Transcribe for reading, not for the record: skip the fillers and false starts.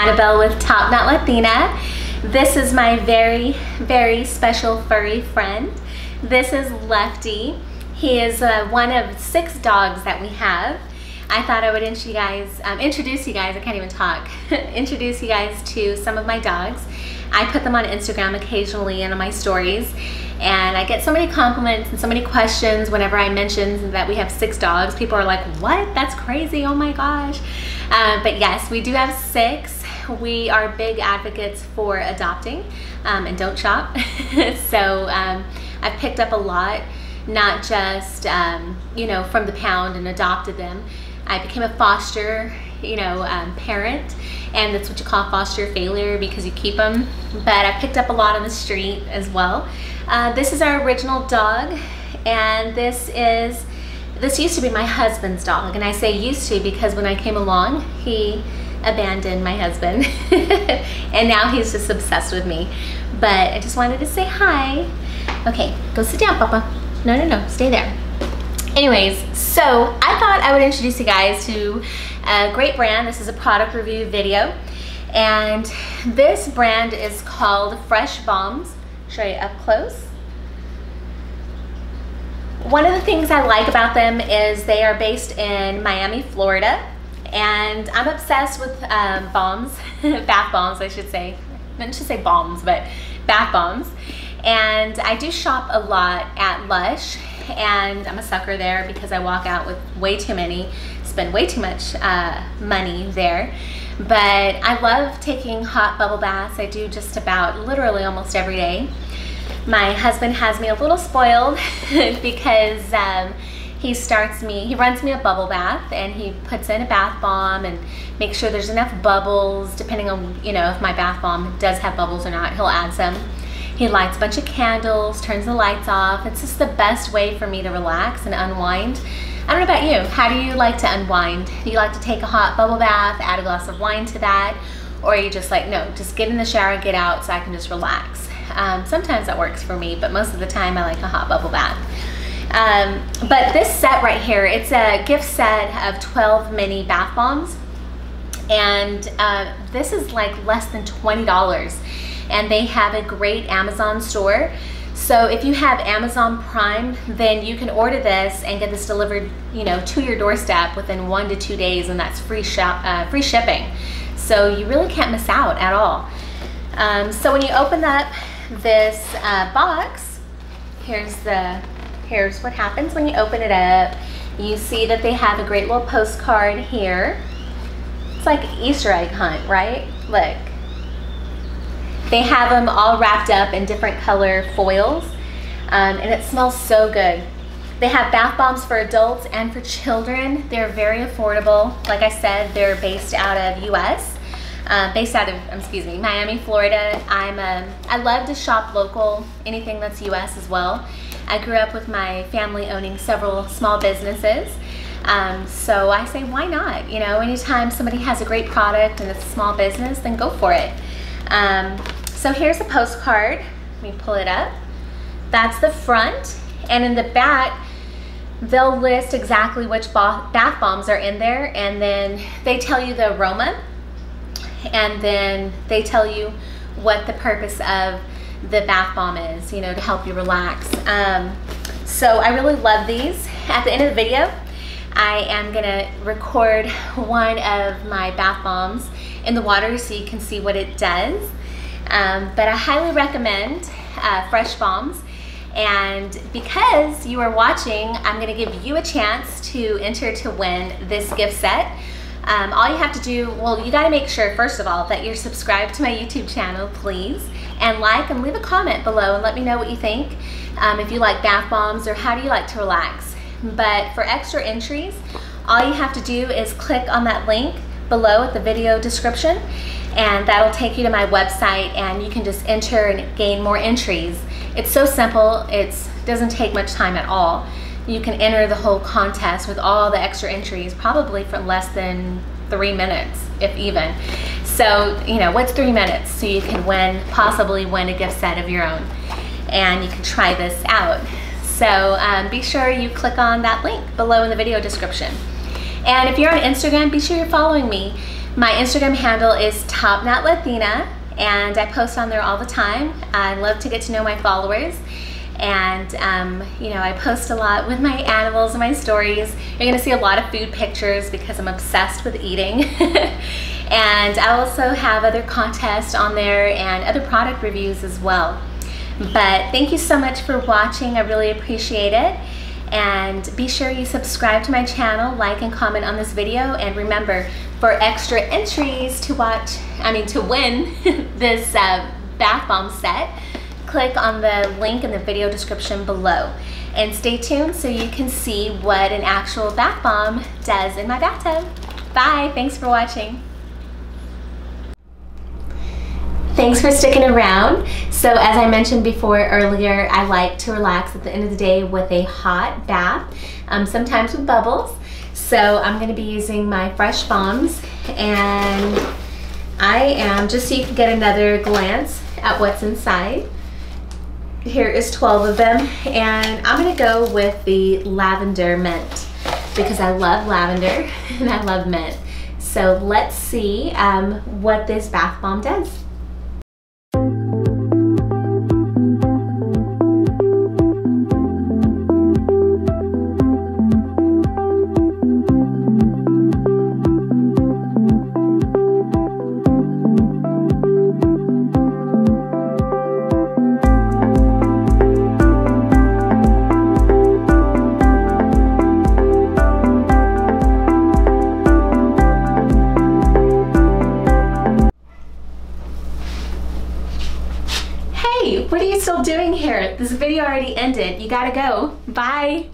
Annabelle with Top Knot Latina. This is my very, very special furry friend. This is Lefty. He is one of 6 dogs that we have. I thought I would introduce you guys, I can't even talk, introduce you guys to some of my dogs. I put them on Instagram occasionally and on my stories, and I get so many compliments and so many questions whenever I mention that we have 6 dogs. People are like, what? That's crazy, oh my gosh. But yes, we do have 6. We are big advocates for adopting and don't shop. So I've picked up a lot, not just you know, from the pound and adopted them. I became a foster, you know, parent, and that's what you call foster failure because you keep them. But I picked up a lot on the street as well. This is our original dog, and this used to be my husband's dog, and I say used to because when I came along, he abandoned my husband, and now he's just obsessed with me. But I just wanted to say hi. Okay, go sit down, Papa. No, stay there. Anyways, so I thought I would introduce you guys to a great brand. This is a product review video, and this brand is called Fresh Balms. Show you up close. One of the things I like about them is they are based in Miami, Florida, and I'm obsessed with balms, bath bombs I should say. I should say balms, but bath bombs. And I do shop a lot at Lush, and I'm a sucker there because I walk out with way too many, spend way too much money there. But I love taking hot bubble baths. I do just about literally almost every day. My husband has me a little spoiled because he runs me a bubble bath, and he puts in a bath bomb and makes sure there's enough bubbles, depending on, you know, if my bath bomb does have bubbles or not, he'll add some. He lights a bunch of candles, turns the lights off. It's just the best way for me to relax and unwind. I don't know about you, how do you like to unwind? Do you like to take a hot bubble bath, add a glass of wine to that? Or are you just like, no, just get in the shower, get out so I can just relax? Sometimes that works for me, but most of the time I like a hot bubble bath. But this set right here, it's a gift set of 12 mini bath bombs, and this is like less than $20, and they have a great Amazon store. So if you have Amazon Prime, then you can order this and get this delivered, you know, to your doorstep within 1 to 2 days, and that's free shipping. So you really can't miss out at all. So when you open up this box, here's what happens when you open it up. You see that they have a great little postcard here. It's like an Easter egg hunt, right? Look. They have them all wrapped up in different color foils, and it smells so good. They have bath bombs for adults and for children. They're very affordable. Like I said, they're based out of Miami, Florida. I love to shop local, anything that's US as well. I grew up with my family owning several small businesses. So I say, why not? You know, anytime somebody has a great product and it's a small business, then go for it. So here's a postcard. Let me pull it up. That's the front, and in the back, they'll list exactly which bath bombs are in there, and then they tell you the aroma, and then they tell you what the purpose of the bath bomb is, you know, to help you relax. So I really love these. At the end of the video, I am gonna record one of my bath bombs in the water so you can see what it does. But I highly recommend Fresh Balms, and because you are watching, I'm gonna give you a chance to enter to win this gift set. All you have to do, well, you gotta make sure, first of all, that you're subscribed to my YouTube channel, please, and like and leave a comment below and let me know what you think, if you like bath bombs or how do you like to relax. But for extra entries, all you have to do is click on that link below at the video description, and that'll take you to my website, and you can just enter and gain more entries. It's so simple, it doesn't take much time at all. You can enter the whole contest with all the extra entries probably for less than 3 minutes, if even. So, you know, what's 3 minutes? So you can possibly win a gift set of your own, and you can try this out. So be sure you click on that link below in the video description. And if you're on Instagram, be sure you're following me. My Instagram handle is TopKnotLatina, and I post on there all the time. I love to get to know my followers, and you know, I post a lot with my animals and my stories. You're gonna see a lot of food pictures because I'm obsessed with eating. And I also have other contests on there and other product reviews as well. But thank you so much for watching. I really appreciate it. And be sure you subscribe to my channel, like and comment on this video. And remember, for extra entries to win this bath bomb set, click on the link in the video description below. And stay tuned so you can see what an actual bath bomb does in my bathtub. Bye, thanks for watching. Thanks for sticking around. So as I mentioned earlier, I like to relax at the end of the day with a hot bath, sometimes with bubbles. So I'm gonna be using my Fresh Bombs, and I am, just so you can get another glance at what's inside, here is 12 of them, and I'm gonna go with the lavender mint because I love lavender and I love mint. So let's see what this bath bomb does. What are you still doing here? This video already ended. You gotta go. Bye.